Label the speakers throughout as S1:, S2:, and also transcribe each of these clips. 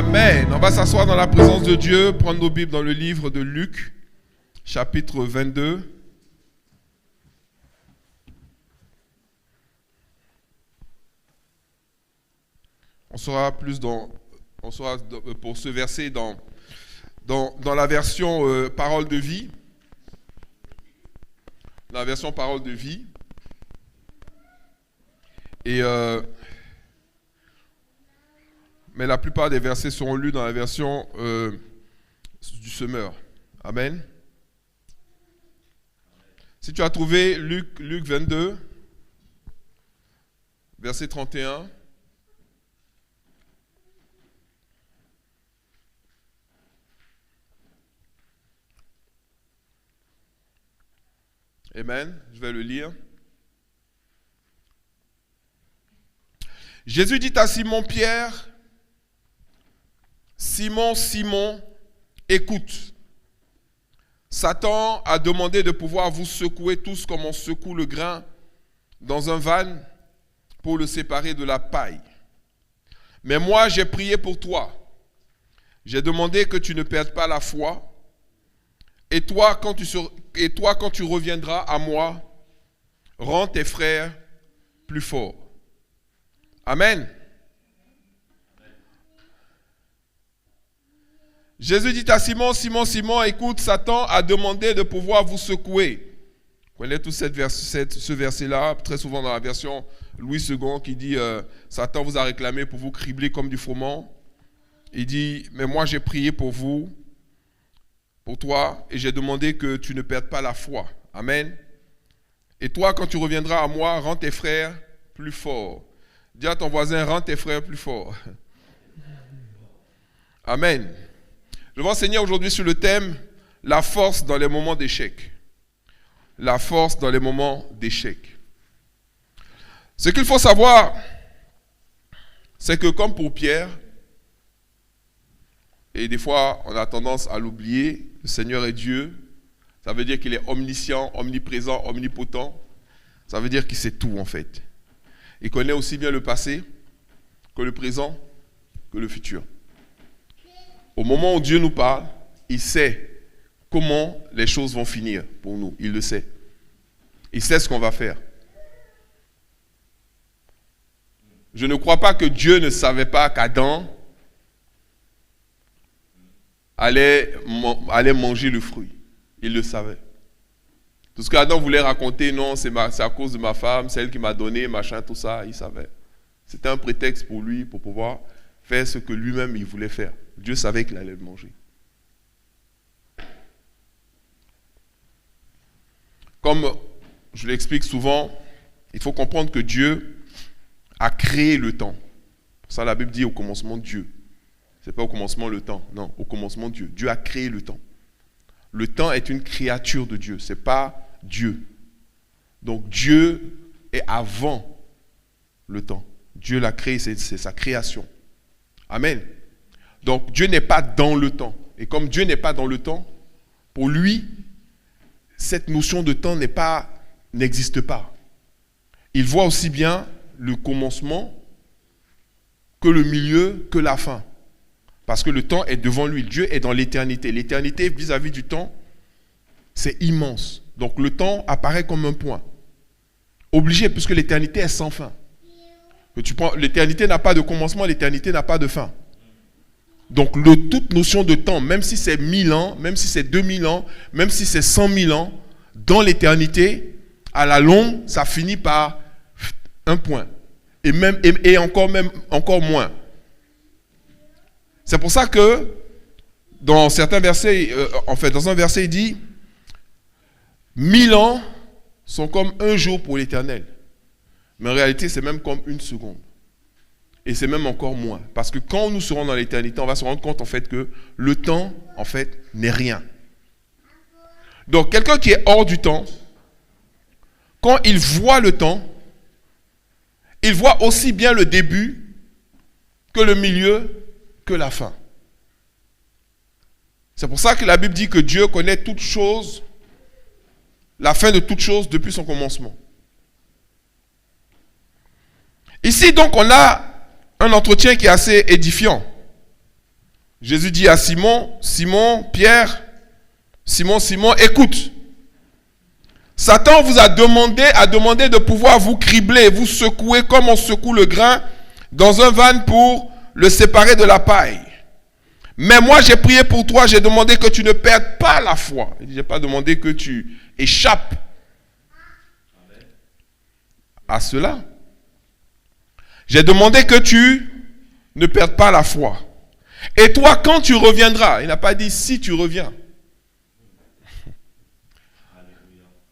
S1: Amen. On va s'asseoir dans la présence de Dieu, prendre nos Bibles dans le livre de Luc, chapitre 22. On sera pour ce verset dans la version parole de vie. La version parole de vie. Mais la plupart des versets seront lus dans la version du semeur. Amen. Si tu as trouvé Luc 22, verset 31. Amen. Je vais le lire. Jésus dit à Simon-Pierre, Simon, Simon, écoute. Satan a demandé de pouvoir vous secouer tous comme on secoue le grain dans un van pour le séparer de la paille. Mais moi, j'ai prié pour toi. J'ai demandé que tu ne perdes pas la foi. Et toi, quand tu reviendras à moi, rends tes frères plus forts. Amen. Jésus dit à Simon, Simon, Simon, écoute, Satan a demandé de pouvoir vous secouer. Vous connaissez tout ce verset-là, très souvent dans la version Louis II, qui dit Satan vous a réclamé pour vous cribler comme du froment. Il dit, mais moi j'ai prié pour vous, pour toi, et j'ai demandé que tu ne perdes pas la foi. Amen. Et toi, quand tu reviendras à moi, rends tes frères plus forts. Dis à ton voisin, rends tes frères plus forts. Amen. Je vais enseigner aujourd'hui sur le thème « La force dans les moments d'échec ». La force dans les moments d'échec. Ce qu'il faut savoir, c'est que comme pour Pierre, et des fois on a tendance à l'oublier, le Seigneur est Dieu, ça veut dire qu'il est omniscient, omniprésent, omnipotent, ça veut dire qu'il sait tout en fait. Il connaît aussi bien le passé que le présent que le futur. Au moment où Dieu nous parle, il sait comment les choses vont finir pour nous. Il le sait. Il sait ce qu'on va faire. Je ne crois pas que Dieu ne savait pas qu'Adam allait manger le fruit. Il le savait. Tout ce qu'Adam voulait raconter, non, c'est à cause de ma femme, c'est elle qui m'a donné, machin, tout ça, il savait. C'était un prétexte pour lui, pour pouvoir faire ce que lui-même il voulait faire. Dieu savait qu'il allait le manger. Comme je l'explique souvent, il faut comprendre que Dieu a créé le temps. Pour ça, la Bible dit au commencement Dieu. Ce n'est pas au commencement le temps, non, au commencement Dieu. Dieu a créé le temps. Le temps est une créature de Dieu, ce n'est pas Dieu. Donc Dieu est avant le temps. Dieu l'a créé, c'est sa création. Amen. Donc Dieu n'est pas dans le temps. Et comme Dieu n'est pas dans le temps, pour lui, cette notion de temps n'existe pas. Il voit aussi bien le commencement que le milieu, que la fin. Parce que le temps est devant lui. Dieu est dans l'éternité. L'éternité vis-à-vis du temps, c'est immense. Donc le temps apparaît comme un point. Obligé, puisque l'éternité est sans fin. L'éternité n'a pas de commencement, l'éternité n'a pas de fin. Donc toute notion de temps, même si c'est 1000 ans, même si c'est 2000 ans, même si c'est 100 000 ans, dans l'éternité, à la longue, ça finit par un point. Et encore moins. C'est pour ça que dans certains versets, dans un verset, il dit 1000 ans sont comme un jour pour l'Éternel. Mais en réalité, c'est même comme une seconde. Et c'est même encore moins. Parce que quand nous serons dans l'éternité, on va se rendre compte en fait que le temps, en fait, n'est rien. Donc, quelqu'un qui est hors du temps, quand il voit le temps, il voit aussi bien le début que le milieu, que la fin. C'est pour ça que la Bible dit que Dieu connaît toutes choses, la fin de toutes choses depuis son commencement. Ici, donc, on a un entretien qui est assez édifiant. Jésus dit à Simon, Pierre, Simon, écoute. Satan vous a demandé de pouvoir vous cribler, vous secouer comme on secoue le grain dans un van pour le séparer de la paille. Mais moi j'ai prié pour toi, j'ai demandé que tu ne perdes pas la foi. Je n'ai pas demandé que tu échappes à cela. J'ai demandé que tu ne perdes pas la foi. Et toi, quand tu reviendras, il n'a pas dit si tu reviens.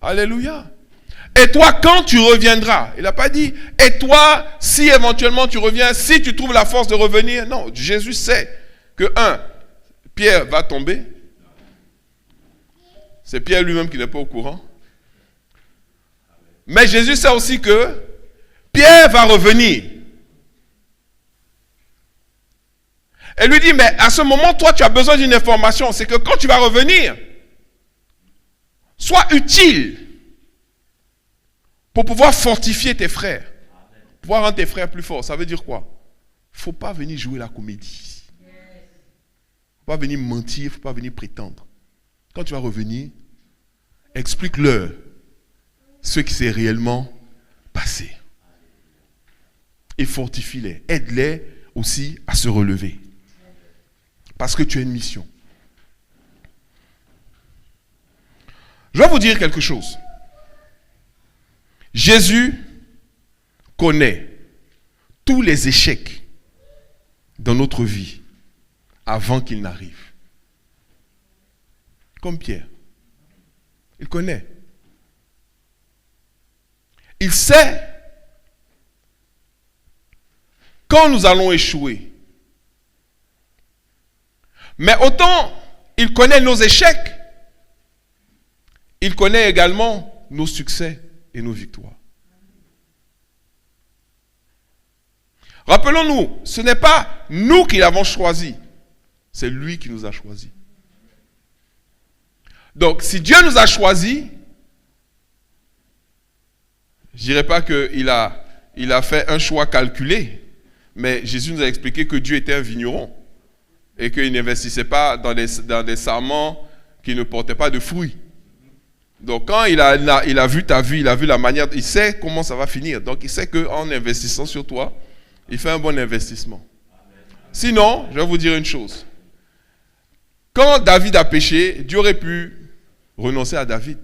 S1: Alléluia. Et toi, quand tu reviendras, il n'a pas dit et toi, si éventuellement tu reviens, si tu trouves la force de revenir. Non, Jésus sait que Pierre va tomber. C'est Pierre lui-même qui n'est pas au courant. Mais Jésus sait aussi que Pierre va revenir. Et lui dit, mais à ce moment, toi, tu as besoin d'une information. C'est que quand tu vas revenir, sois utile pour pouvoir fortifier tes frères. Pouvoir rendre tes frères plus forts. Ça veut dire quoi? Il ne faut pas venir jouer la comédie. Il ne faut pas venir mentir, il ne faut pas venir prétendre. Quand tu vas revenir, explique-leur ce qui s'est réellement passé. Et fortifie-les. Aide-les aussi à se relever. Parce que tu as une mission. Je vais vous dire quelque chose. Jésus connaît tous les échecs dans notre vie avant qu'ils n'arrivent. Comme Pierre. Il connaît. Il sait quand nous allons échouer. Mais autant il connaît nos échecs, il connaît également nos succès et nos victoires. Rappelons-nous, ce n'est pas nous qui l'avons choisi, c'est lui qui nous a choisis. Donc, si Dieu nous a choisis, je ne dirais pas qu'il a fait un choix calculé, mais Jésus nous a expliqué que Dieu était un vigneron et qu'il n'investissait pas dans des sarments qui ne portaient pas de fruits. Donc, quand il a vu ta vie, il a vu la manière, il sait comment ça va finir. Donc, il sait qu'en investissant sur toi, il fait un bon investissement. Sinon, je vais vous dire une chose. Quand David a péché, Dieu aurait pu renoncer à David.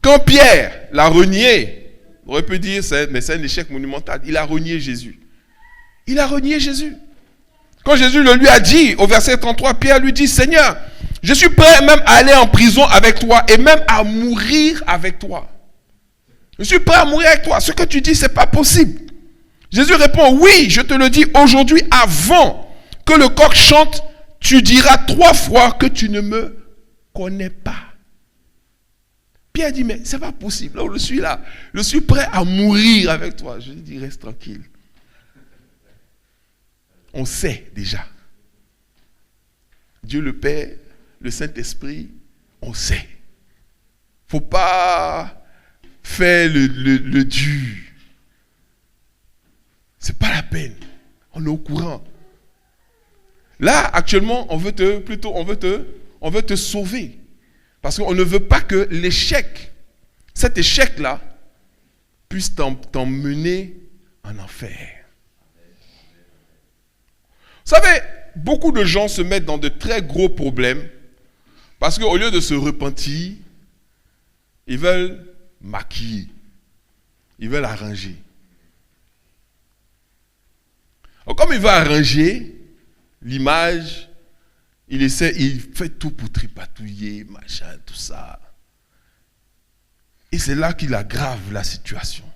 S1: Quand Pierre l'a renié, on aurait pu dire, mais c'est un échec monumental. Il a renié Jésus. Il a renié Jésus. Quand Jésus le lui a dit, au verset 33, Pierre lui dit, Seigneur, je suis prêt même à aller en prison avec toi et même à mourir avec toi. Je suis prêt à mourir avec toi. Ce que tu dis, ce n'est pas possible. Jésus répond, oui, je te le dis aujourd'hui, avant que le coq chante, tu diras 3 fois que tu ne me connais pas. Pierre dit, mais ce n'est pas possible. Là où je suis là, je suis prêt à mourir avec toi. Je lui dis, reste tranquille. On sait déjà. Dieu le Père, le Saint-Esprit, on sait. Il ne faut pas faire le dur. Ce n'est pas la peine. On est au courant. Là, actuellement, on veut te sauver. Parce qu'on ne veut pas que cet échec-là, puisse t'emmener en enfer. Vous savez, beaucoup de gens se mettent dans de très gros problèmes parce qu'au lieu de se repentir, ils veulent maquiller, ils veulent arranger. Alors, comme il veut arranger l'image, il fait tout pour tripatouiller, machin, tout ça. Et c'est là qu'il aggrave la situation.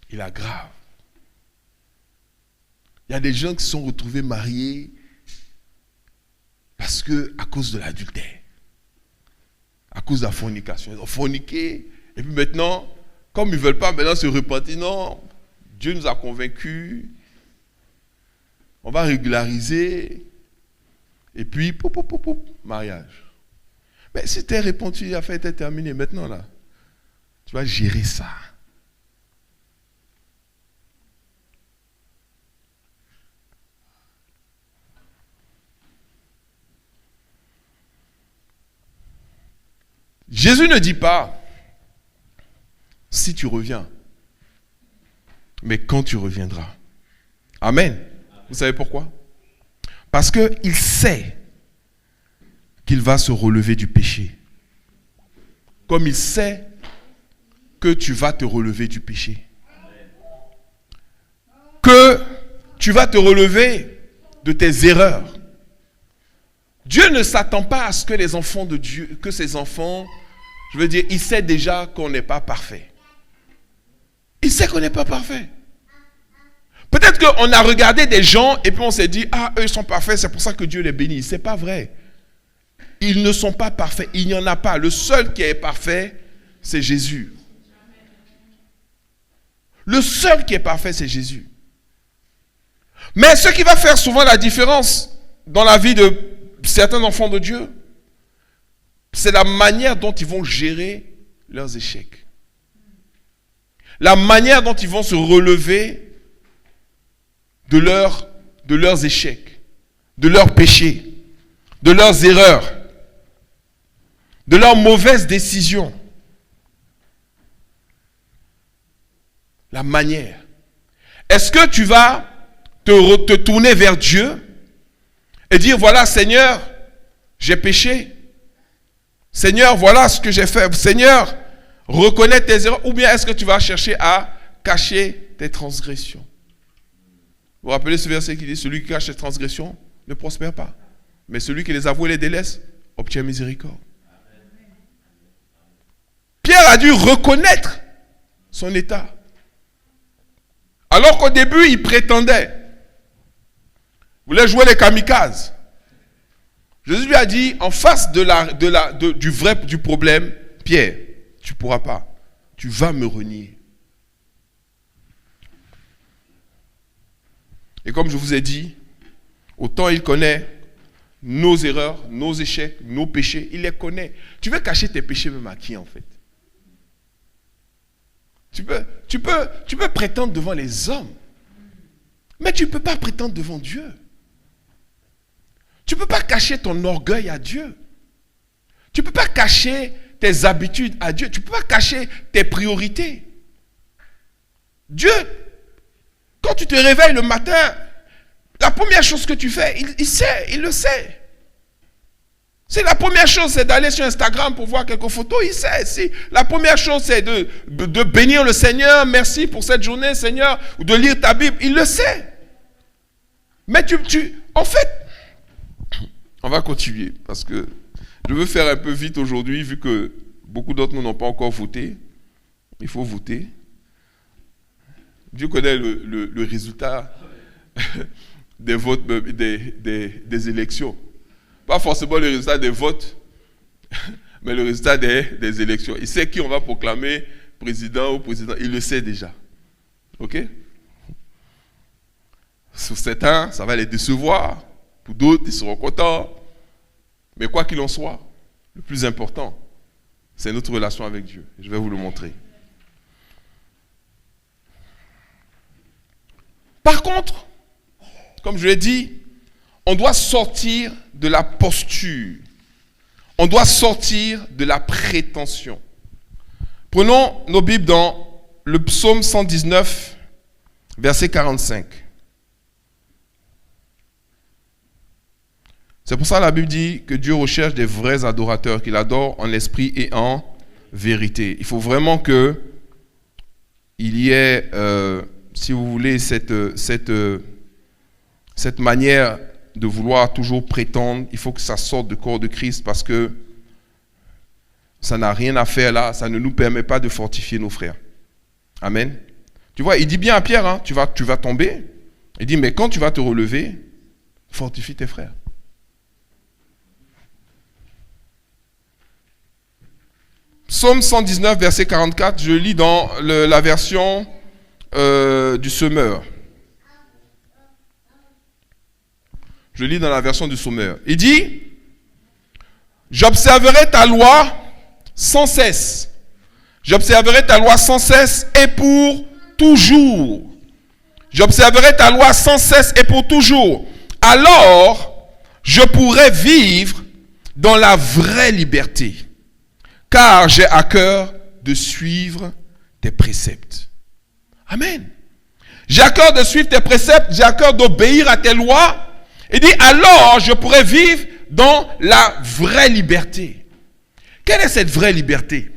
S1: Il aggrave. Il y a des gens qui se sont retrouvés mariés à cause de l'adultère, à cause de la fornication. Ils ont forniqué, et puis maintenant, comme ils ne veulent pas maintenant se repentir, non, Dieu nous a convaincus, on va régulariser, et puis, mariage. Mais si tu es repenti, l'affaire était terminée, maintenant là, tu vas gérer ça. Jésus ne dit pas si tu reviens, mais quand tu reviendras. Amen. Vous savez pourquoi? Parce qu'il sait qu'il va se relever du péché. Comme il sait que tu vas te relever du péché. Que tu vas te relever de tes erreurs. Dieu ne s'attend pas à ce que les enfants de Dieu, que ses enfants, il sait déjà qu'on n'est pas parfait. Il sait qu'on n'est pas parfait. Peut-être qu'on a regardé des gens et puis on s'est dit, ah, eux ils sont parfaits, c'est pour ça que Dieu les bénit. C'est pas vrai. Ils ne sont pas parfaits. Il n'y en a pas. Le seul qui est parfait, c'est Jésus. Le seul qui est parfait, c'est Jésus. Mais ce qui va faire souvent la différence dans la vie de certains enfants de Dieu, c'est la manière dont ils vont gérer leurs échecs. La manière dont ils vont se relever de leurs échecs, de leurs péchés, de leurs erreurs, de leurs mauvaises décisions. La manière. Est-ce que tu vas te tourner vers Dieu et dire, voilà Seigneur, j'ai péché. Seigneur, voilà ce que j'ai fait. Seigneur, reconnais tes erreurs. Ou bien est-ce que tu vas chercher à cacher tes transgressions? Vous vous rappelez ce verset qui dit, celui qui cache ses transgressions ne prospère pas. Mais celui qui les avoue et les délaisse obtient miséricorde. Pierre a dû reconnaître son état. Alors qu'au début, il prétendait. Il voulait jouer les kamikazes. Jésus lui a dit, en face du problème, Pierre, tu ne pourras pas. Tu vas me renier. Et comme je vous ai dit, autant il connaît nos erreurs, nos échecs, nos péchés, il les connaît. Tu veux cacher tes péchés même à qui en fait? Tu peux prétendre devant les hommes, mais tu ne peux pas prétendre devant Dieu. Tu ne peux pas cacher ton orgueil à Dieu. Tu ne peux pas cacher tes habitudes à Dieu. Tu ne peux pas cacher tes priorités. Dieu, quand tu te réveilles le matin, la première chose que tu fais, il sait, il le sait. C'est la première chose, c'est d'aller sur Instagram pour voir quelques photos, il sait. Si la première chose, c'est de bénir le Seigneur, merci pour cette journée, Seigneur, ou de lire ta Bible, il le sait. Mais en fait, on va continuer, parce que je veux faire un peu vite aujourd'hui, vu que beaucoup d'entre nous n'ont pas encore voté. Il faut voter. Dieu connaît le résultat des votes, des élections. Pas forcément le résultat des votes, mais le résultat des élections. Il sait qui on va proclamer président ou président. Il le sait déjà. Ok? Sur certains, ça va les décevoir. Pour d'autres, ils seront contents. Mais quoi qu'il en soit, le plus important, c'est notre relation avec Dieu. Je vais vous le montrer. Par contre, comme je l'ai dit, on doit sortir de la posture. On doit sortir de la prétention. Prenons nos Bibles dans le psaume 119, verset 45. C'est pour ça que la Bible dit que Dieu recherche des vrais adorateurs, qu'il adore en esprit et en vérité. Il faut vraiment qu'il y ait, si vous voulez, cette manière de vouloir toujours prétendre. Il faut que ça sorte du corps de Christ, parce que ça n'a rien à faire là. Ça ne nous permet pas de fortifier nos frères. Amen. Tu vois, il dit bien à Pierre, hein, tu vas tomber. Il dit, mais quand tu vas te relever, fortifie tes frères. Psaume 119, verset 44, je lis dans la version du Semeur. Je lis dans la version du Sommeur. Il dit, j'observerai ta loi sans cesse. J'observerai ta loi sans cesse et pour toujours. J'observerai ta loi sans cesse et pour toujours. Alors, je pourrai vivre dans la vraie liberté. car j'ai à cœur de suivre tes préceptes. Amen. J'ai à cœur de suivre tes préceptes, j'ai à cœur d'obéir à tes lois. Il dit, alors je pourrai vivre dans la vraie liberté. Quelle est cette vraie liberté?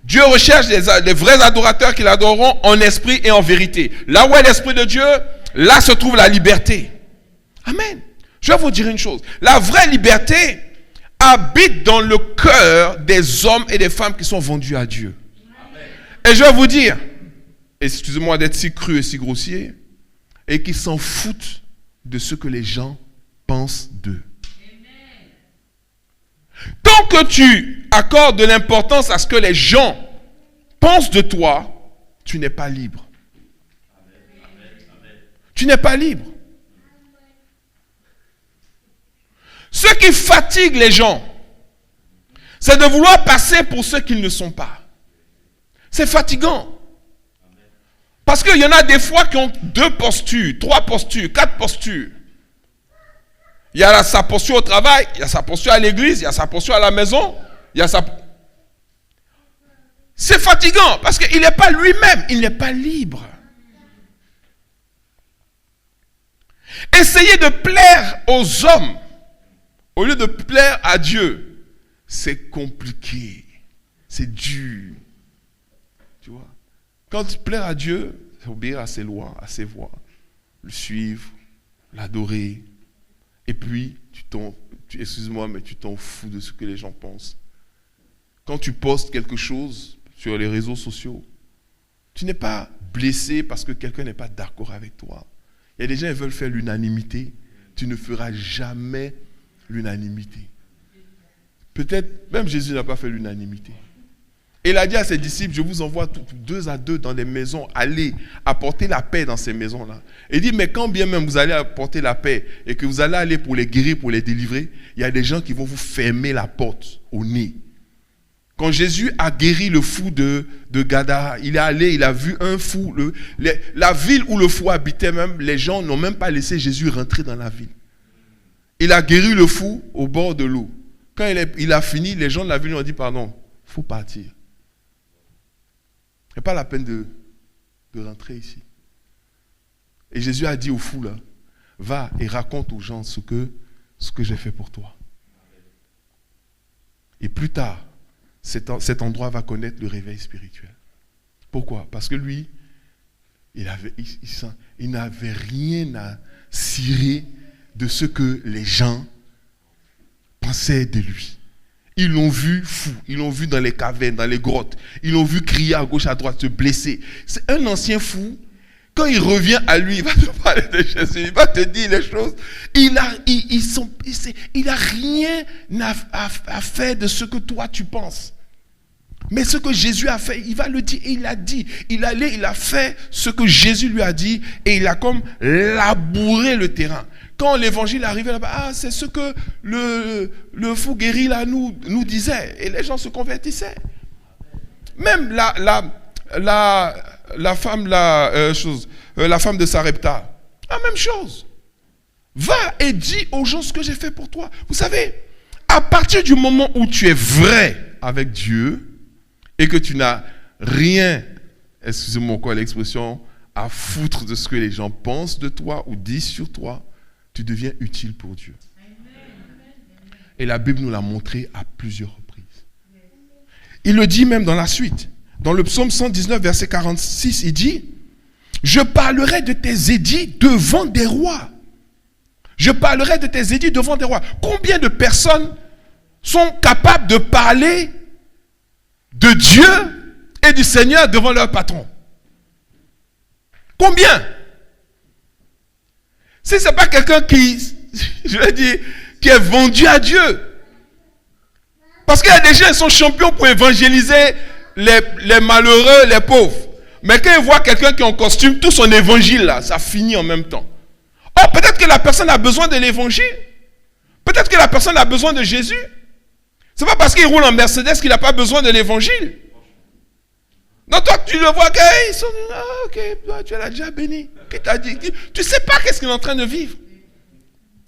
S1: Dieu recherche les vrais adorateurs qui l'adoreront en esprit et en vérité. Là où est l'esprit de Dieu, là se trouve la liberté. Amen. Je vais vous dire une chose. La vraie liberté habite dans le cœur des hommes et des femmes qui sont vendus à Dieu. Amen. Et je vais vous dire, excusez-moi d'être si cru et si grossier, et qui s'en foutent de ce que les gens pensent d'eux. Tant que tu accordes de l'importance à ce que les gens pensent de toi, tu n'es pas libre. Tu n'es pas libre. Ce qui fatigue les gens, c'est de vouloir passer pour ceux qu'ils ne sont pas. C'est fatigant. Parce qu'il y en a des fois qui ont 2 postures, 3 postures, 4 postures. Il y a sa posture au travail, il y a sa posture à l'église, il y a sa posture à la maison, il y a sa... C'est fatigant parce qu'il n'est pas lui-même, il n'est pas libre. Essayer de plaire aux hommes au lieu de plaire à Dieu, c'est compliqué, c'est dur. Tu vois? Quand tu plais à Dieu, c'est obéir à ses lois, à ses voies, le suivre, l'adorer. Et puis, excuse-moi, mais tu t'en fous de ce que les gens pensent. Quand tu postes quelque chose sur les réseaux sociaux, tu n'es pas blessé parce que quelqu'un n'est pas d'accord avec toi. Il y a des gens qui veulent faire l'unanimité. Tu ne feras jamais l'unanimité. Peut-être, même Jésus n'a pas fait l'unanimité. Et il a dit à ses disciples, je vous envoie 2 à 2 dans des maisons, allez apporter la paix dans ces maisons-là. Et il dit, mais quand bien même vous allez apporter la paix et que vous allez aller pour les guérir, pour les délivrer, il y a des gens qui vont vous fermer la porte au nez. Quand Jésus a guéri le fou de Gadara, il est allé, il a vu un fou. La ville où le fou habitait même, les gens n'ont même pas laissé Jésus rentrer dans la ville. Il a guéri le fou au bord de l'eau. Quand il a fini, les gens de la ville lui ont dit, pardon, il faut partir. Il n'y a pas la peine de rentrer ici. Et Jésus a dit au fou là, va et raconte aux gens ce que j'ai fait pour toi. Et plus tard, cet endroit va connaître le réveil spirituel. Pourquoi? Parce que lui, il n'avait rien à cirer de ce que les gens pensaient de lui. Ils l'ont vu fou, ils l'ont vu dans les cavernes, dans les grottes, ils l'ont vu crier à gauche, à droite, se blesser. C'est un ancien fou. Quand il revient à lui, il va te parler de Jésus, il va te dire les choses. Il a rien à faire de ce que toi tu penses. Mais ce que Jésus a fait, il va le dire et il l'a dit. Il a fait ce que Jésus lui a dit et il a comme labouré le terrain. Quand l'évangile arrivait là-bas, c'est ce que le fou guéri là nous disait. Et les gens se convertissaient. Même la femme de Sarepta, la même chose. Va et dis aux gens ce que j'ai fait pour toi. Vous savez, à partir du moment où tu es vrai avec Dieu et que tu n'as rien, excusez-moi encore l'expression, à foutre de ce que les gens pensent de toi ou disent sur toi, tu deviens utile pour Dieu. Et la Bible nous l'a montré à plusieurs reprises. Il le dit même dans la suite. Dans le psaume 119, verset 46, il dit « Je parlerai de tes édits devant des rois. » Je parlerai de tes édits devant des rois. Combien de personnes sont capables de parler de Dieu et du Seigneur devant leur patron? Combien? Si ce n'est pas quelqu'un qui est vendu à Dieu. Parce qu'il y a des gens qui sont champions pour évangéliser les malheureux, les pauvres. Mais quand ils voient quelqu'un qui est en costume, tout son évangile là, ça finit en même temps. Oh, peut-être que la personne a besoin de l'évangile. Peut-être que la personne a besoin de Jésus. Ce n'est pas parce qu'il roule en Mercedes qu'il n'a pas besoin de l'évangile. Non, toi, tu le vois, ils sont ok, tu l'as déjà béni. Qui t'a dit? Tu ne sais pas qu'est-ce qu'il est en train de vivre.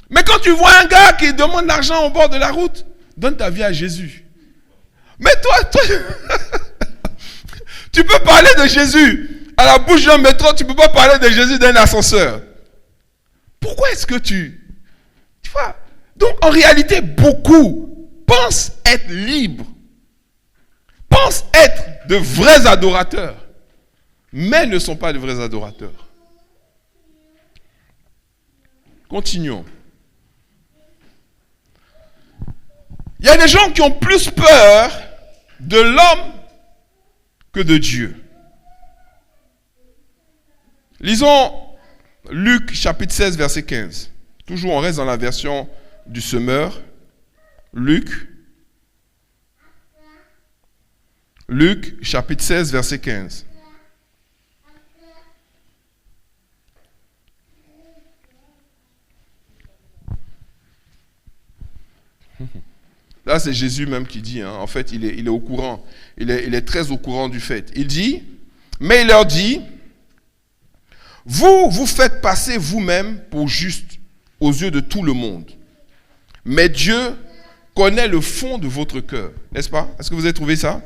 S1: Mais quand tu vois un gars qui demande l'argent au bord de la route, donne ta vie à Jésus. Mais toi tu peux parler de Jésus à la bouche d'un métro, tu ne peux pas parler de Jésus dans un ascenseur. Pourquoi est-ce que tu vois? Donc en réalité, beaucoup pensent être libres, pensent être de vrais adorateurs, mais ne sont pas de vrais adorateurs. Continuons. Il y a des gens qui ont plus peur de l'homme que de Dieu. Lisons Luc chapitre 16 verset 15. Toujours on reste dans la version du semeur. Luc chapitre 16 verset 15. Là, c'est Jésus même qui dit. En fait, il est au courant. Il est très au courant du fait. Il dit, mais il leur dit, vous faites passer vous-même pour juste aux yeux de tout le monde. Mais Dieu connaît le fond de votre cœur. N'est-ce pas? Est-ce que vous avez trouvé ça?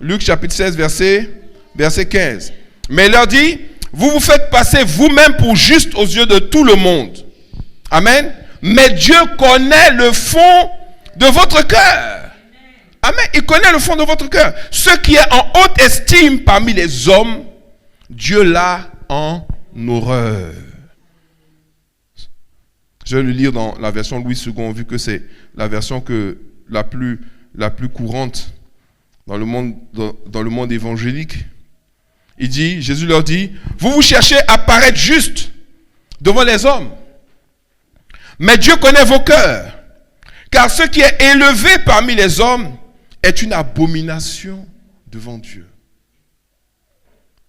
S1: Luc chapitre 16, verset 15. Mais il leur dit, vous faites passer vous-même pour juste aux yeux de tout le monde. Amen. Mais Dieu connaît le fond de votre cœur. Amen. Il connaît le fond de votre cœur. Ce qui est en haute estime parmi les hommes, Dieu l'a en horreur. Je vais le lire dans la version Louis II, vu que c'est la version la plus courante dans le monde évangélique. Il dit, Jésus leur dit, vous cherchez à paraître juste devant les hommes, mais Dieu connaît vos cœurs. Car ce qui est élevé parmi les hommes est une abomination devant Dieu.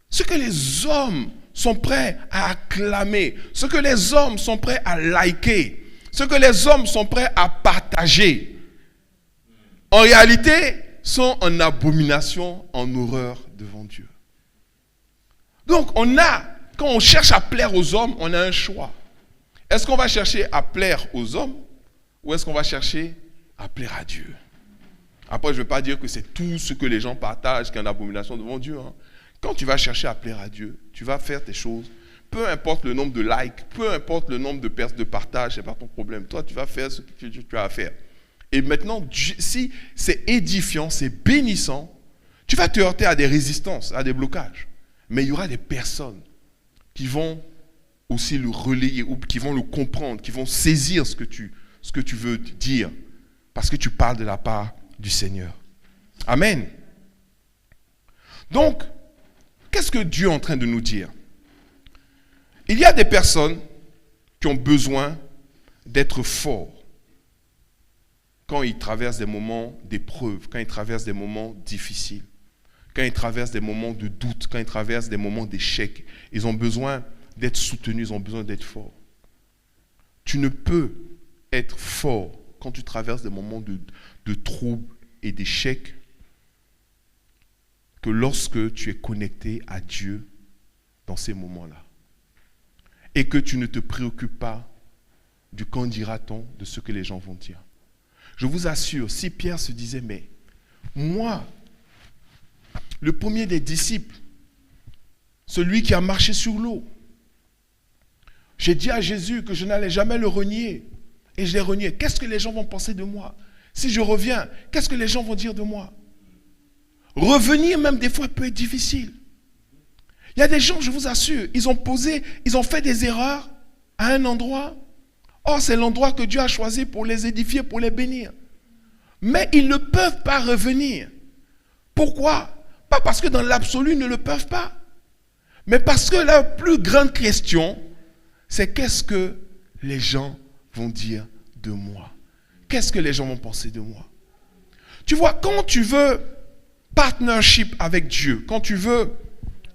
S1: Ce que les hommes sont prêts à acclamer, ce que les hommes sont prêts à liker, ce que les hommes sont prêts à partager, en réalité, sont en abomination, en horreur devant Dieu. Donc, quand on cherche à plaire aux hommes, on a un choix. Est-ce qu'on va chercher à plaire aux hommes ou est-ce qu'on va chercher à plaire à Dieu? Après, je ne veux pas dire que c'est tout ce que les gens partagent qui est en abomination devant Dieu. Quand tu vas chercher à plaire à Dieu, tu vas faire tes choses. Peu importe le nombre de likes, peu importe le nombre de partages, ce n'est pas ton problème. Toi, tu vas faire ce que tu as à faire. Et maintenant, si c'est édifiant, c'est bénissant, tu vas te heurter à des résistances, à des blocages. Mais il y aura des personnes qui vont aussi le relayer ou qui vont le comprendre, qui vont saisir ce que tu veux dire parce que tu parles de la part du Seigneur. Amen. Donc, qu'est-ce que Dieu est en train de nous dire? Il y a des personnes qui ont besoin d'être forts quand ils traversent des moments d'épreuve, quand ils traversent des moments difficiles, quand ils traversent des moments de doute, quand ils traversent des moments d'échec. Ils ont besoin d'être soutenus, ils ont besoin d'être forts. Tu ne peux être fort quand tu traverses des moments de troubles et d'échecs que lorsque tu es connecté à Dieu dans ces moments-là. Et que tu ne te préoccupes pas du qu'en dira-t-on, de ce que les gens vont dire. Je vous assure, si Pierre se disait, mais moi, le premier des disciples, celui qui a marché sur l'eau, j'ai dit à Jésus que je n'allais jamais le renier. Et je l'ai renié. Qu'est-ce que les gens vont penser de moi? Si je reviens, qu'est-ce que les gens vont dire de moi? Revenir même des fois peut être difficile. Il y a des gens, je vous assure, ils ont fait des erreurs à un endroit. Or, c'est l'endroit que Dieu a choisi pour les édifier, pour les bénir. Mais ils ne peuvent pas revenir. Pourquoi? Pas parce que dans l'absolu, ils ne le peuvent pas. Mais parce que la plus grande question, c'est qu'est-ce que les gens vont dire de moi? Qu'est-ce que les gens vont penser de moi? Tu vois, quand tu veux partnership avec Dieu, quand tu veux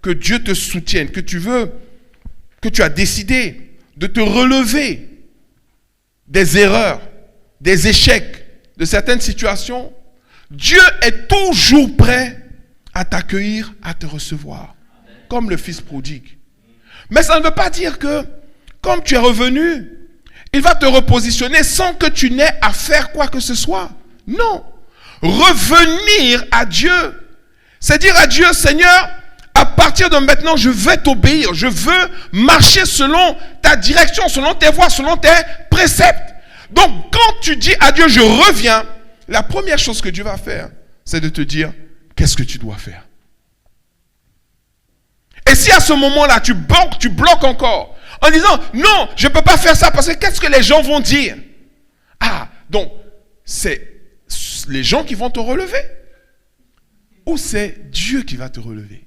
S1: que Dieu te soutienne, que tu as décidé de te relever des erreurs, des échecs, de certaines situations, Dieu est toujours prêt à t'accueillir, à te recevoir, comme le fils prodigue. Mais ça ne veut pas dire que, comme tu es revenu, il va te repositionner sans que tu n'aies à faire quoi que ce soit. Non. Revenir à Dieu. C'est dire à Dieu, Seigneur, à partir de maintenant, je vais t'obéir. Je veux marcher selon ta direction, selon tes voies, selon tes préceptes. Donc, quand tu dis à Dieu, je reviens, la première chose que Dieu va faire, c'est de te dire, qu'est-ce que tu dois faire? Et si à ce moment-là, tu bloques encore, en disant, non, je ne peux pas faire ça, parce que qu'est-ce que les gens vont dire? Ah, donc, c'est les gens qui vont te relever? Ou c'est Dieu qui va te relever?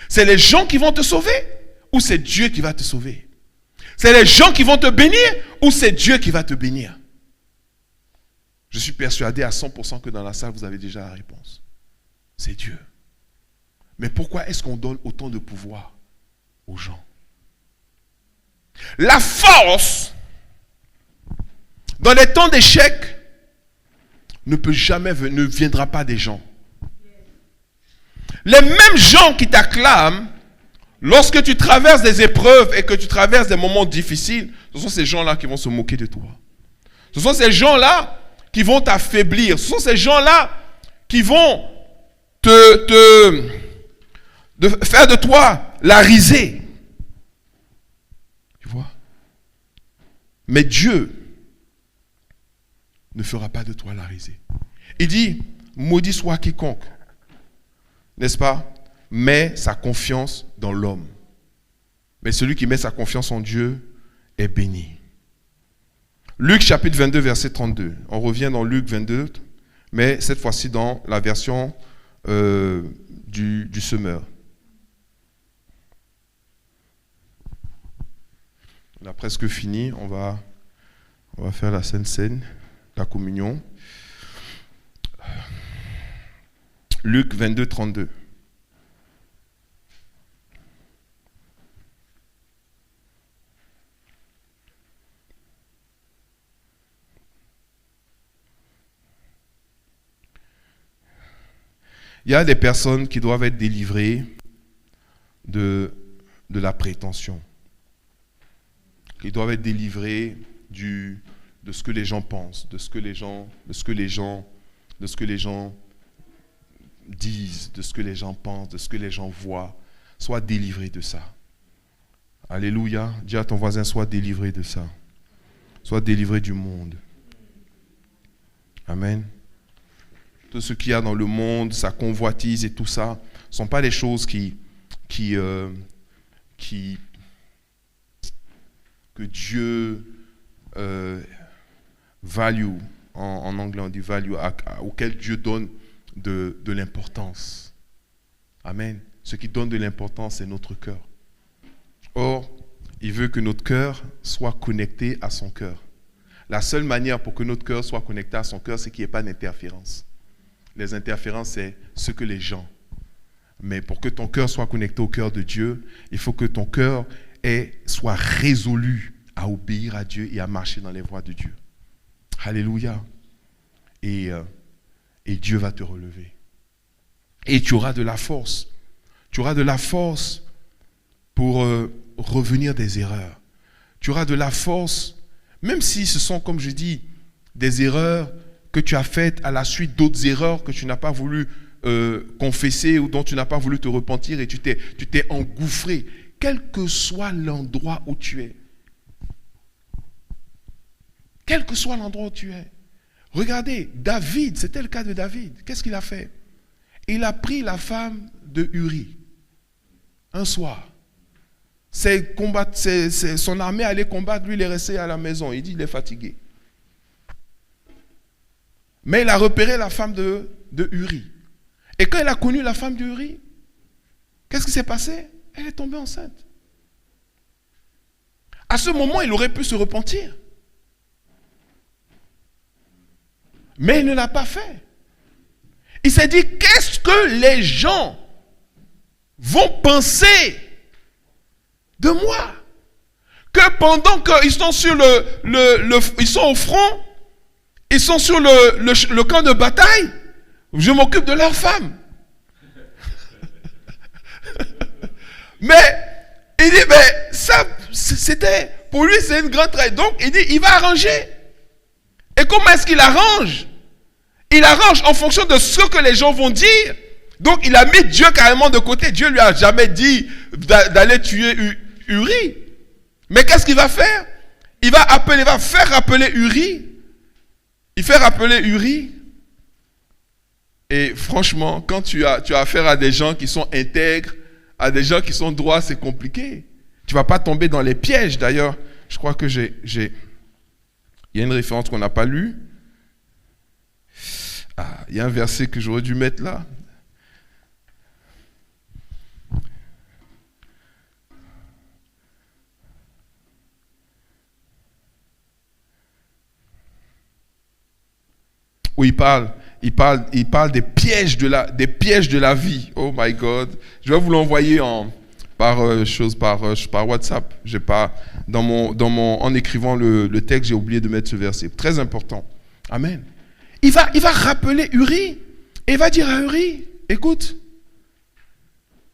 S1: C'est les gens qui vont te sauver? Ou c'est Dieu qui va te sauver? C'est les gens qui vont te bénir? Ou c'est Dieu qui va te bénir? Je suis persuadé à 100% que dans la salle, vous avez déjà la réponse. C'est Dieu. Mais pourquoi est-ce qu'on donne autant de pouvoir aux gens? La force, dans les temps d'échec, ne viendra pas des gens. Les mêmes gens qui t'acclament, lorsque tu traverses des épreuves et que tu traverses des moments difficiles, ce sont ces gens-là qui vont se moquer de toi. Ce sont ces gens-là qui vont t'affaiblir. Ce sont ces gens-là qui vont faire de toi la risée. Tu vois? Mais Dieu ne fera pas de toi la risée. Il dit, maudit soit quiconque, n'est-ce pas, met sa confiance dans l'homme. Mais celui qui met sa confiance en Dieu est béni. Luc chapitre 22, verset 32. On revient dans Luc 22, mais cette fois-ci dans la version du semeur. On a presque fini. On va faire la Sainte Seine, la communion. Luc 22, 32. Il y a des personnes qui doivent être délivrées de la prétention. Qui doivent être délivrées de ce que les gens pensent, de ce que les gens disent, de ce que les gens pensent, de ce que les gens voient. Sois délivré de ça. Alléluia. Dis à ton voisin, sois délivré de ça. Sois délivré du monde. Amen. Tout ce qu'il y a dans le monde, sa convoitise et tout ça, ne sont pas les choses que Dieu value, en anglais on dit value, auquel Dieu donne de l'importance. Amen. Ce qui donne de l'importance, c'est notre cœur. Or, il veut que notre cœur soit connecté à son cœur. La seule manière pour que notre cœur soit connecté à son cœur, c'est qu'il n'y ait pas d'interférence. Les interférences, c'est ce que les gens. Mais pour que ton cœur soit connecté au cœur de Dieu, il faut que ton cœur soit résolu à obéir à Dieu et à marcher dans les voies de Dieu. Alléluia. Et Dieu va te relever. Et tu auras de la force. Tu auras de la force pour revenir des erreurs. Tu auras de la force, même si ce sont, comme je dis, des erreurs que tu as faites à la suite d'autres erreurs que tu n'as pas voulu confesser ou dont tu n'as pas voulu te repentir et tu t'es engouffré, quel que soit l'endroit où tu es. Quel que soit l'endroit où tu es. Regardez, David, c'était le cas de David. Qu'est-ce qu'il a fait? Il a pris la femme de Uri un soir. Son armée allait combattre, lui il est resté à la maison. Il dit il est fatigué. Mais il a repéré la femme de Uri. Et quand il a connu la femme de Uri, qu'est-ce qui s'est passé? Elle est tombée enceinte. À ce moment, il aurait pu se repentir. Mais il ne l'a pas fait. Il s'est dit, qu'est-ce que les gens vont penser de moi? Que pendant qu'ils sont sur ils sont au front, ils sont sur le camp de bataille, je m'occupe de leurs femmes. Mais il dit, mais ça, pour lui, c'est une grande traite. Donc, il dit, il va arranger. Et comment est-ce qu'il arrange? Il arrange en fonction de ce que les gens vont dire. Donc, il a mis Dieu carrément de côté. Dieu lui a jamais dit d'aller tuer Uri. Mais qu'est-ce qu'il va faire? Il va faire appeler Uri. Il fait rappeler Uri. Et franchement, quand tu as affaire à des gens qui sont intègres, à des gens qui sont droits, c'est compliqué. Tu ne vas pas tomber dans les pièges. D'ailleurs, je crois que il y a une référence qu'on n'a pas lue. Il y a un verset que j'aurais dû mettre là. Où il parle des pièges de la vie. Oh my God. Je vais vous l'envoyer par WhatsApp. J'ai pas en écrivant le texte, j'ai oublié de mettre ce verset. Très important. Amen. Il va rappeler Uri et il va dire à Uri, écoute,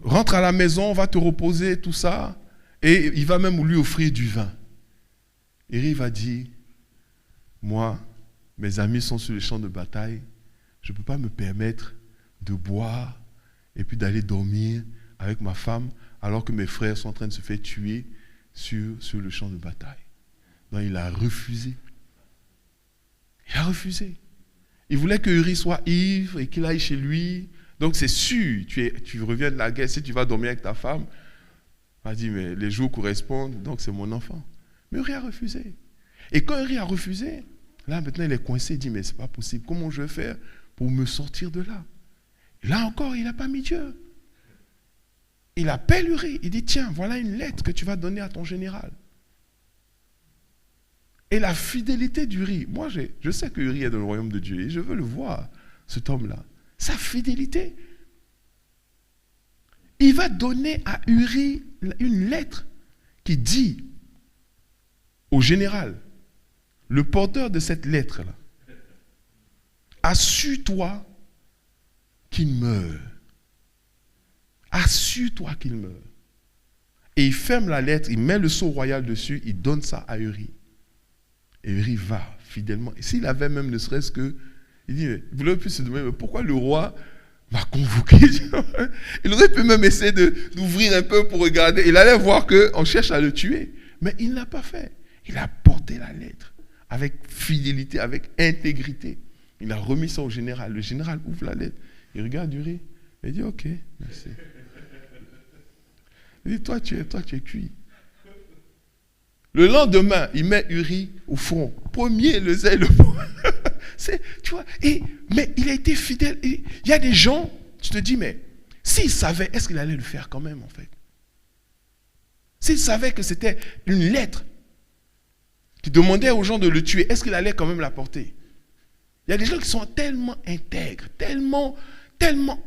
S1: rentre à la maison, on va te reposer, tout ça. Et il va même lui offrir du vin. Uri va dire, moi, mes amis sont sur le champ de bataille, je ne peux pas me permettre de boire et puis d'aller dormir avec ma femme alors que mes frères sont en train de se faire tuer sur le champ de bataille. Donc il a refusé. Il a refusé. Il voulait que Uri soit ivre et qu'il aille chez lui. Donc c'est sûr, tu reviens de la guerre, si tu vas dormir avec ta femme, il va dire, mais les jours correspondent, donc c'est mon enfant. Mais Uri a refusé. Et quand Uri a refusé, là maintenant il est coincé, il dit, mais c'est pas possible, comment je vais faire pour me sortir de là? Et là encore, il n'a pas mis Dieu. Il appelle Uri, il dit, tiens, voilà une lettre que tu vas donner à ton général. Et la fidélité d'Uri, moi je sais que Uri est dans le royaume de Dieu et je veux le voir, cet homme-là. Sa fidélité. Il va donner à Uri une lettre qui dit au général, le porteur de cette lettre-là, assure-toi qu'il meurt. Assure-toi qu'il meurt. Et il ferme la lettre, il met le sceau royal dessus, il donne ça à Uri. Et Uri va fidèlement. Et s'il avait même ne serait-ce que, il dit, vous auriez pu se demander, mais pourquoi le roi m'a convoqué? Il aurait pu même essayer d'ouvrir un peu pour regarder. Il allait voir qu'on cherche à le tuer. Mais il n'a pas fait. Il a porté la lettre avec fidélité, avec intégrité. Il a remis ça au général. Le général ouvre la lettre. Il regarde Uri. Il dit, ok, merci. Il dit, toi tu es cuit. Le lendemain, il met Uri au front. Premier, le zèle, le front. Tu vois, mais il a été fidèle. Il y a des gens, tu te dis, mais s'il savait, est-ce qu'il allait le faire quand même, en fait? S'il savait que c'était une lettre qui demandait aux gens de le tuer, est-ce qu'il allait quand même la porter? Il y a des gens qui sont tellement intègres, tellement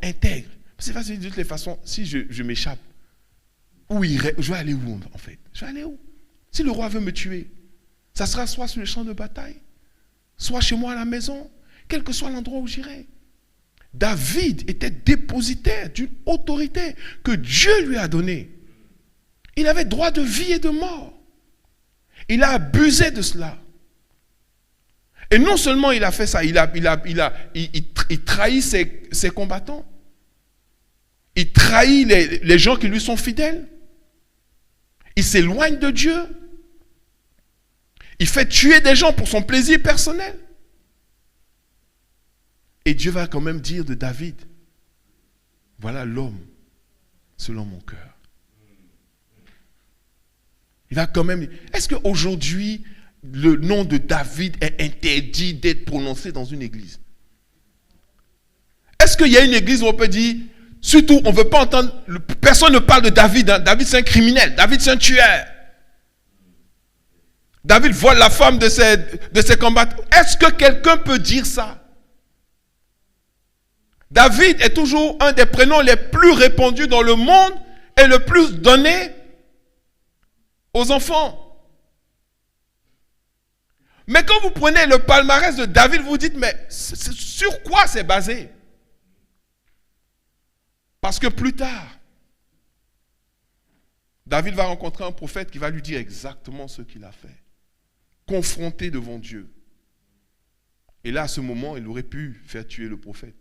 S1: intègres. C'est facile de toutes les façons, si je m'échappe, je vais aller où, en fait? Je vais aller où? Si le roi veut me tuer, ça sera soit sur le champ de bataille, soit chez moi à la maison, quel que soit l'endroit où j'irai. David était dépositaire d'une autorité que Dieu lui a donnée. Il avait droit de vie et de mort. Il a abusé de cela. Et non seulement il a fait ça, il trahit ses combattants. Il trahit les gens qui lui sont fidèles. Il s'éloigne de Dieu. Il fait tuer des gens pour son plaisir personnel. Et Dieu va quand même dire de David, voilà l'homme selon mon cœur. Il va quand même... Est-ce qu'aujourd'hui, le nom de David est interdit d'être prononcé dans une église? Est-ce qu'il y a une église où on peut dire, surtout, on ne veut pas entendre, personne ne parle de David, hein. David c'est un criminel, David c'est un tueur. David vole la femme de ses combattants. Est-ce que quelqu'un peut dire ça? David est toujours un des prénoms les plus répandus dans le monde et le plus donné aux enfants. Mais quand vous prenez le palmarès de David, vous vous dites, mais sur quoi c'est basé? Parce que plus tard, David va rencontrer un prophète qui va lui dire exactement ce qu'il a fait. Confronté devant Dieu. Et là, à ce moment, il aurait pu faire tuer le prophète.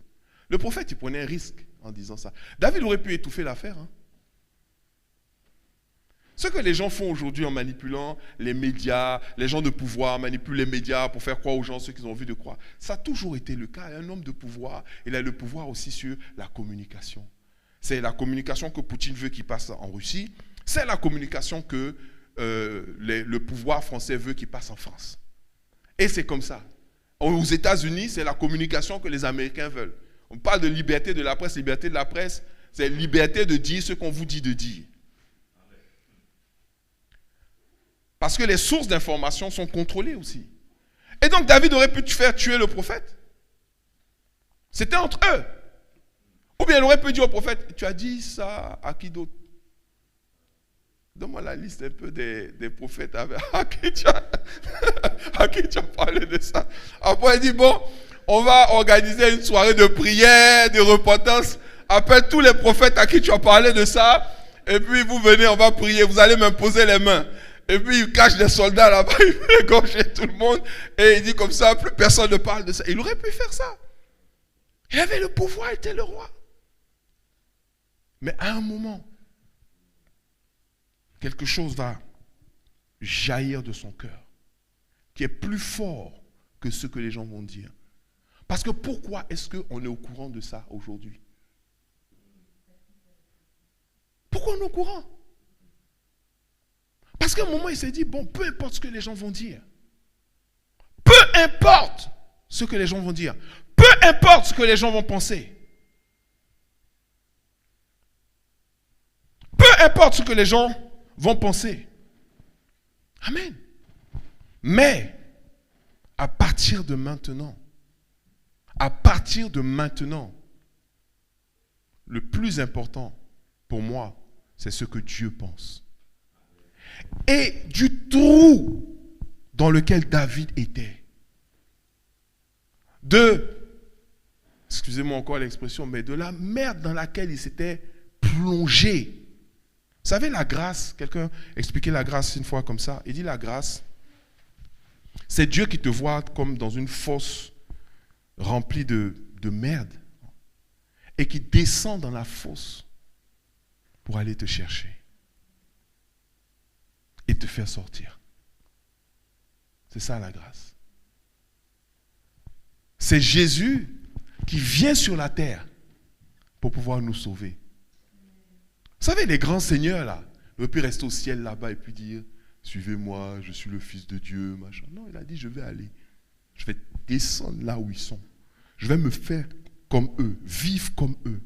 S1: Le prophète, il prenait un risque en disant ça. David aurait pu étouffer l'affaire. Hein. Ce que les gens font aujourd'hui en manipulant les médias, les gens de pouvoir manipulent les médias pour faire croire aux gens ce qu'ils ont envie de croire. Ça a toujours été le cas. Un homme de pouvoir, il a le pouvoir aussi sur la communication. C'est la communication que Poutine veut qu'il passe en Russie. C'est la communication que le pouvoir français veut qu'il passe en France. Et c'est comme ça. Aux États-Unis, c'est la communication que les Américains veulent. On parle de liberté de la presse. Liberté de la presse, c'est liberté de dire ce qu'on vous dit de dire. Parce que les sources d'information sont contrôlées aussi. Et donc David aurait pu faire tuer le prophète. C'était entre eux. Ou bien il aurait pu dire au prophète, tu as dit ça à qui d'autre? Donne-moi la liste un peu des prophètes à qui tu as parlé de ça. Après il dit, bon, on va organiser une soirée de prière, de repentance. Appelle tous les prophètes à qui tu as parlé de ça. Et puis vous venez, on va prier, vous allez m'imposer les mains. Et puis il cache des soldats là-bas, il fait égorger tout le monde. Et il dit comme ça, plus personne ne parle de ça. Il aurait pu faire ça. Il avait le pouvoir, il était le roi. Mais à un moment, quelque chose va jaillir de son cœur, qui est plus fort que ce que les gens vont dire. Parce que pourquoi est-ce qu'on est au courant de ça aujourd'hui? Pourquoi on est au courant? Parce qu'à un moment, il s'est dit, bon, peu importe ce que les gens vont dire. Peu importe ce que les gens vont dire. Peu importe ce que les gens vont penser. Peu importe ce que les gens vont penser. Amen. Mais, à partir de maintenant, le plus important pour moi, c'est ce que Dieu pense. Et du trou dans lequel David était. Excusez-moi encore l'expression, mais de la merde dans laquelle il s'était plongé. Vous savez, la grâce, quelqu'un expliquait la grâce une fois comme ça. Il dit la grâce, c'est Dieu qui te voit comme dans une fosse remplie de merde et qui descend dans la fosse pour aller te chercher et te faire sortir. C'est ça la grâce. C'est Jésus qui vient sur la terre pour pouvoir nous sauver. Vous savez, les grands seigneurs là, ils ne peuvent plus rester au ciel là-bas et puis dire, suivez-moi, je suis le Fils de Dieu, machin. Non, il a dit, je vais aller. Je vais descendre là où ils sont. Je vais me faire comme eux, vivre comme eux,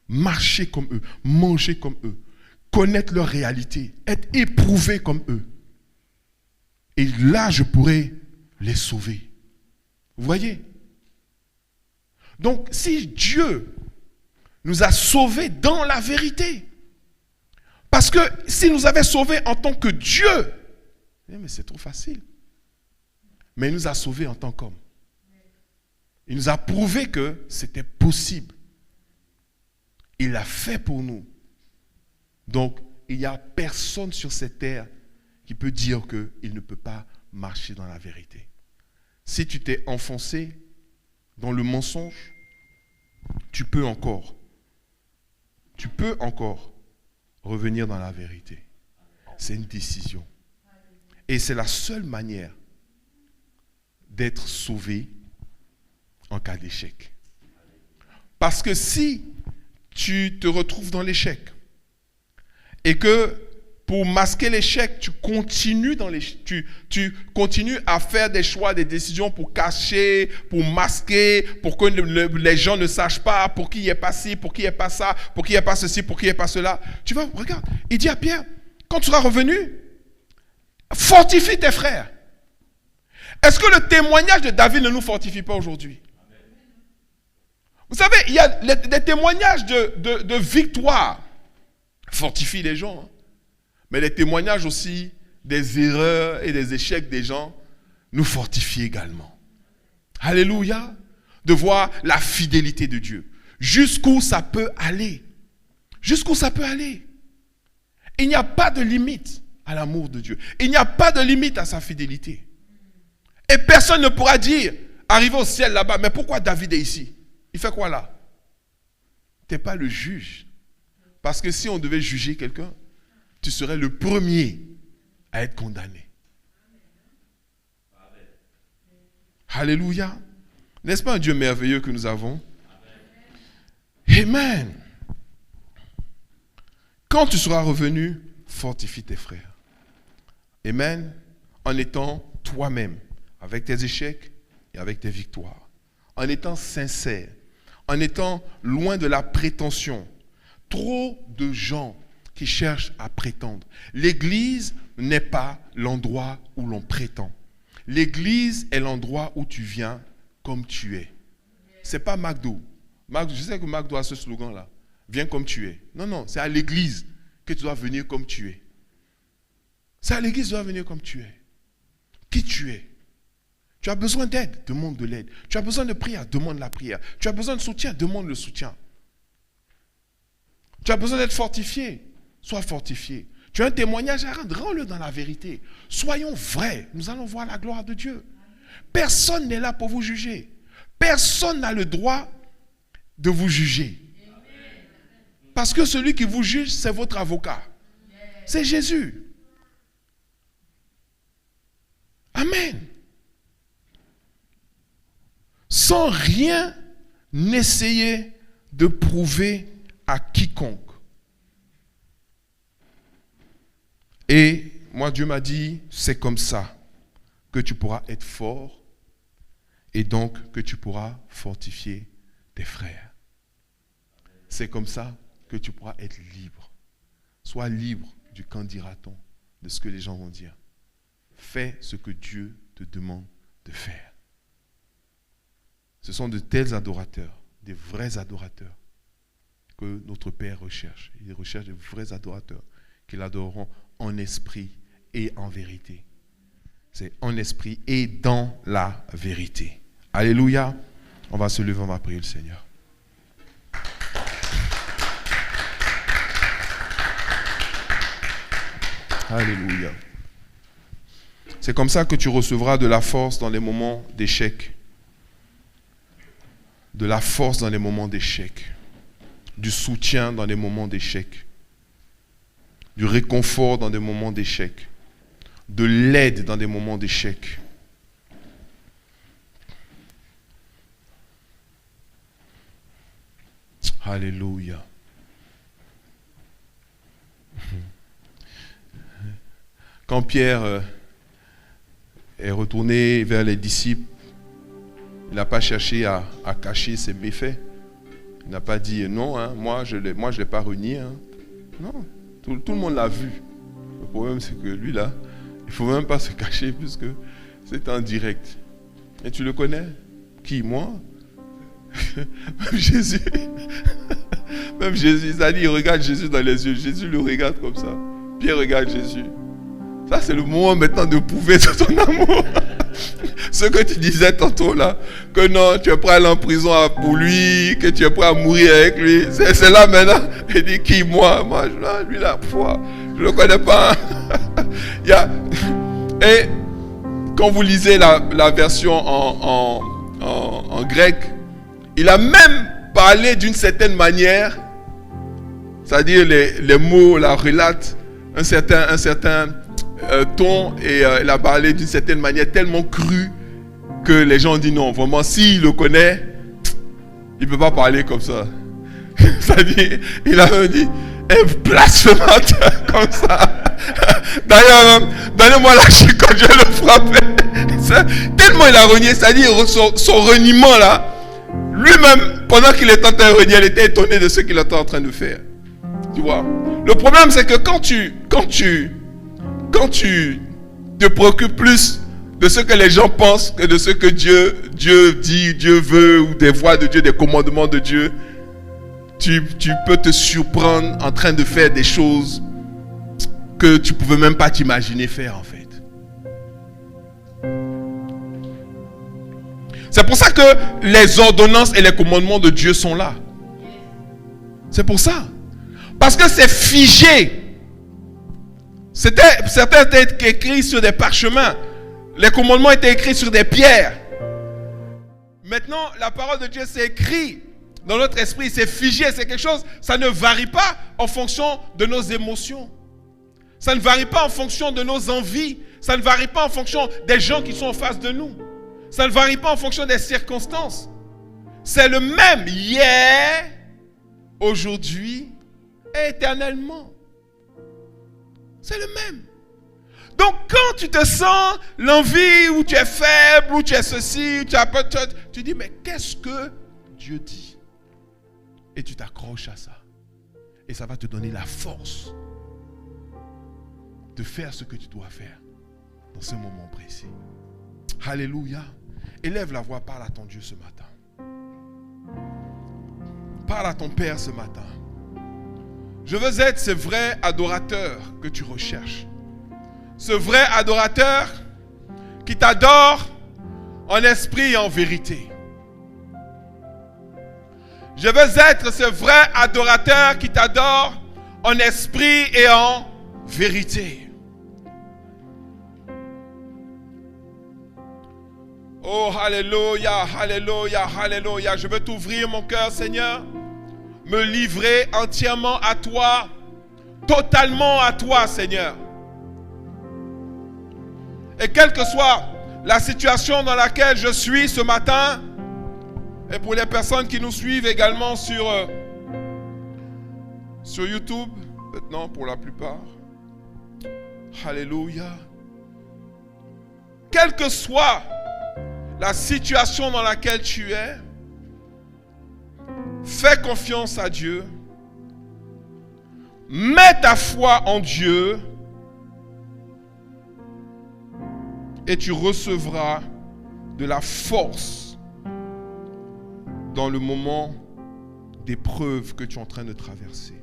S1: marcher comme eux, manger comme eux, connaître leur réalité, être éprouvé comme eux. Et là, je pourrais les sauver. Vous voyez? Donc, si Dieu nous a sauvés dans la vérité, parce que s'il nous avait sauvés en tant que Dieu, mais c'est trop facile. Mais il nous a sauvés en tant qu'homme. Il nous a prouvé que c'était possible. Il l'a fait pour nous. Donc, il n'y a personne sur cette terre qui peut dire qu'il ne peut pas marcher dans la vérité. Si tu t'es enfoncé dans le mensonge, tu peux encore revenir dans la vérité. C'est une décision. Et c'est la seule manière d'être sauvé en cas d'échec. Parce que si tu te retrouves dans l'échec et que pour masquer l'échec, tu continues à faire des choix, des décisions pour cacher, pour masquer, pour que les gens ne sachent pas, pour qu'il n'y ait pas ci, pour qu'il n'y ait pas ça, pour qu'il n'y ait pas ceci, pour qu'il n'y ait pas cela. Tu vois, regarde, il dit à Pierre, quand tu seras revenu, fortifie tes frères. Est-ce que le témoignage de David ne nous fortifie pas aujourd'hui? Vous savez, il y a des témoignages de victoire fortifient les gens, hein. Mais les témoignages aussi des erreurs et des échecs des gens nous fortifient également. Alléluia. De voir la fidélité de Dieu. Jusqu'où ça peut aller. Jusqu'où ça peut aller. Il n'y a pas de limite à l'amour de Dieu. Il n'y a pas de limite à sa fidélité. Et personne ne pourra dire, Arrivé au ciel là-bas, mais pourquoi David est ici? Il fait quoi là? Tu n'es pas le juge. Parce que si on devait juger quelqu'un, tu serais le premier à être condamné. Alléluia. N'est-ce pas un Dieu merveilleux que nous avons? Amen. Quand tu seras revenu, fortifie tes frères. Amen. En étant toi-même, avec tes échecs et avec tes victoires. En étant sincère. En étant loin de la prétention. Trop de gens qui cherchent à prétendre. L'Église n'est pas l'endroit où l'on prétend. L'Église est l'endroit où tu viens comme tu es. Ce n'est pas McDo. Je sais que McDo a ce slogan-là. Viens comme tu es. Non, non, c'est à l'église que tu dois venir comme tu es. C'est à l'église que tu dois venir comme tu es. Qui tu es. Tu as besoin d'aide, demande de l'aide. Tu as besoin de prière, demande la prière. Tu as besoin de soutien, demande le soutien. Tu as besoin d'être fortifié, sois fortifié. Tu as un témoignage à rendre, rends-le dans la vérité. Soyons vrais, nous allons voir la gloire de Dieu. Personne n'est là pour vous juger. Personne n'a le droit de vous juger. Parce que celui qui vous juge, c'est votre avocat. C'est Jésus. Amen. Sans rien essayer de prouver à quiconque. Et moi, Dieu m'a dit, c'est comme ça que tu pourras être fort et donc que tu pourras fortifier tes frères. C'est comme ça que tu pourras être libre. Sois libre du qu'en dira-t-on, de ce que les gens vont dire. Fais ce que Dieu te demande de faire. Ce sont de tels adorateurs, des vrais adorateurs, que notre Père recherche. Il recherche des vrais adorateurs qui l'adoreront en esprit et en vérité. C'est en esprit et dans la vérité. Alléluia. On va se lever, on va prier le Seigneur. Alléluia. C'est comme ça que tu recevras de la force dans les moments d'échec. De la force dans les moments d'échec. Du soutien dans les moments d'échec. Du réconfort dans des moments d'échec. De l'aide dans des moments d'échec. Alléluia. Quand Pierre est retourné vers les disciples, il n'a pas cherché à cacher ses méfaits. Il n'a pas dit non, hein, moi je l'ai pas renié. Hein. Non, tout le monde l'a vu. Le problème c'est que lui là, il ne faut même pas se cacher puisque c'est en direct. Et tu le connais? Qui, moi? Même Jésus. Même Jésus, ça dit, il regarde Jésus dans les yeux. Jésus le regarde comme ça. Pierre regarde Jésus. Ça, c'est le moment maintenant de prouver ton amour. Ce que tu disais tantôt là, que non, tu es prêt à aller en prison pour lui, que tu es prêt à mourir avec lui. C'est là maintenant. Il dit, qui, moi? Moi, lui là, je ne le connais pas. Et quand vous lisez la version en grec, il a même parlé d'une certaine manière, c'est-à-dire les mots la relatent un certain ton, et il a parlé d'une certaine manière tellement crue que les gens ont dit non, vraiment, s'il le connaît, il ne peut pas parler comme ça. C'est-à-dire, il a même dit, blasphémateur comme ça. D'ailleurs, donnez-moi la chic quand je le frappais. Tellement il a renié, c'est-à-dire son reniement là, lui-même, pendant qu'il était en train de renier, il était étonné de ce qu'il était en train de faire. Tu vois? Le problème, c'est que quand tu te préoccupes plus de ce que les gens pensent que de ce que Dieu dit, Dieu veut, ou des voix de Dieu, des commandements de Dieu, tu peux te surprendre en train de faire des choses que tu ne pouvais même pas t'imaginer faire en fait. C'est pour ça que les ordonnances et les commandements de Dieu sont là. C'est pour ça. Parce que c'est figé. Certains étaient écrits sur des parchemins. Les commandements étaient écrits sur des pierres. Maintenant, la parole de Dieu, c'est écrit dans notre esprit, c'est figé, c'est quelque chose, ça ne varie pas en fonction de nos émotions. Ça ne varie pas en fonction de nos envies. Ça ne varie pas en fonction des gens qui sont en face de nous. Ça ne varie pas en fonction des circonstances. C'est le même hier, aujourd'hui et éternellement. C'est le même. Donc quand tu te sens l'envie, où tu es faible, où tu es ceci, tu dis mais qu'est-ce que Dieu dit? Et tu t'accroches à ça. Et ça va te donner la force de faire ce que tu dois faire dans ce moment précis. Alléluia. Élève la voix, parle à ton Dieu ce matin. Parle à ton Père ce matin. Je veux être ce vrai adorateur que tu recherches. Ce vrai adorateur qui t'adore en esprit et en vérité. Je veux être ce vrai adorateur qui t'adore en esprit et en vérité. Oh, alléluia, alléluia, alléluia. Je veux t'ouvrir mon cœur, Seigneur. Me livrer entièrement à toi. Totalement à toi, Seigneur. Et quelle que soit la situation dans laquelle je suis ce matin, et pour les personnes qui nous suivent également sur YouTube, maintenant pour la plupart, alléluia. Quelle que soit la situation dans laquelle tu es, fais confiance à Dieu, mets ta foi en Dieu et tu recevras de la force dans le moment d'épreuve que tu es en train de traverser.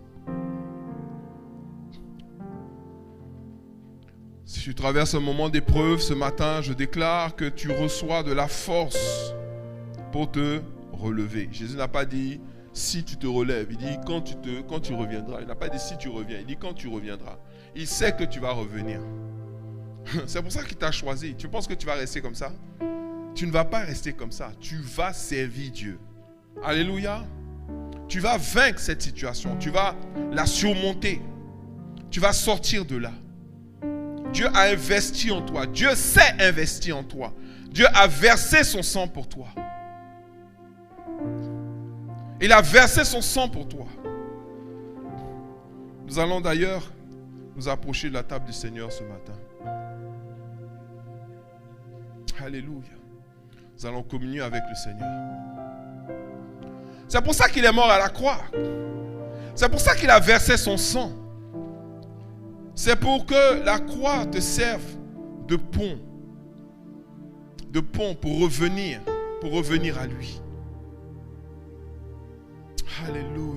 S1: Si tu traverses un moment d'épreuve ce matin, je déclare que tu reçois de la force pour te relever. Jésus n'a pas dit si tu te relèves, il dit quand tu reviendras. Il n'a pas dit si tu reviens, il dit quand tu reviendras. Il sait que tu vas revenir. C'est pour ça qu'il t'a choisi. Tu penses que tu vas rester comme ça? Tu ne vas pas rester comme ça. Tu vas servir Dieu. Alléluia. Tu vas vaincre cette situation. Tu vas la surmonter. Tu vas sortir de là. Dieu a investi en toi. Dieu s'est investi en toi. Dieu a versé son sang pour toi. Il a versé son sang pour toi. Nous allons d'ailleurs nous approcher de la table du Seigneur ce matin. Alléluia. Nous allons communier avec le Seigneur. C'est pour ça qu'il est mort à la croix. C'est pour ça qu'il a versé son sang. C'est pour que la croix te serve de pont. De pont pour revenir à lui. Alléluia.